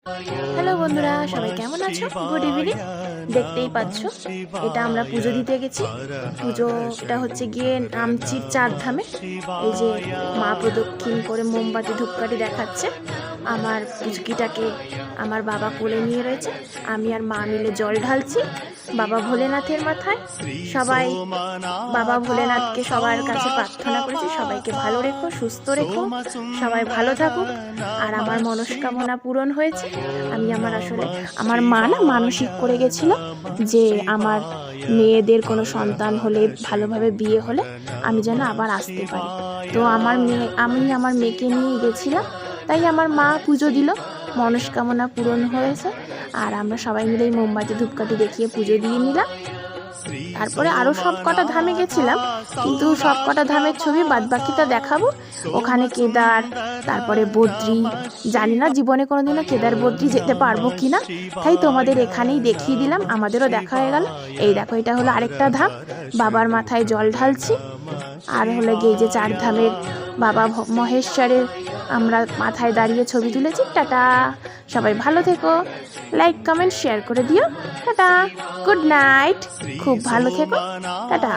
Hello বন্ধুরা, সবাই কেমন আছো? Good evening. দেখতেই পাচ্ছ, এটা আমরা পুজো দিতে গেছি। পুজোটা হচ্ছে গিয়ে নামচির 4 ধামে। এই যে মা প্রদক্ষিণ করে মোমবাতি ধূপকাঠি দেখাচ্ছে। আমার পুচকিটাকে আমার বাবা কোলে নিয়ে রয়েছে, আমি আর মা মিলে জল ঢালছি বাবা ভোলেনাথের মাথায়। সবাই বাবা ভোলেনাথকে সবার কাছে প্রার্থনা করেছি, সবাইকে ভালো রেখো, সুস্থ রেখো, সবাই ভালো থাকুক। আর আমার মনস্কামনা পূরণ হয়েছে। আমি আমার মা না মানসিক করে গেছিল যে আমার মেয়েদের কোনো সন্তান হলে, ভালোভাবে বিয়ে হলে আমি যেন আবার আসতে পারি। তো আমি আমার মেয়েকে নিয়ে গেছিলাম, তাই আমার মা পুজো দিল, মনস্কামনা পূরণ হয়েছে। আর আমরা সবাই মিলে মোমবাতি ধূপকাঠি দেখিয়ে পুজো দিয়ে নিলাম। তারপরে আরও সব কটা ধামে গেছিলাম, কিন্তু সব কটা ধামের ছবি বাদবাকিটা দেখাবো। ওখানে কেদার, তারপরে বদ্রি, জানি না জীবনে কোনোদিনও কেদার বদ্রি যেতে পারবো কিনা, তাই তোমাদের এখানেই দেখিয়ে দিলাম, আমাদেরও দেখা হয়ে গেল। এই দেখো, এটা হলো আরেকটা ধাম, বাবার মাথায় জল ঢালছি। আর হলো গিয়ে যে 4 ধামের বাবা মহেশ্বরের আমরা মাথায় দাঁড়িয়ে ছবি তুলেছি। টাটা, সবাই ভালো থেকো, লাইক কমেন্ট শেয়ার করে দিও। টাটা, গুড নাইট, খুব ভালো থেকো, টাটা।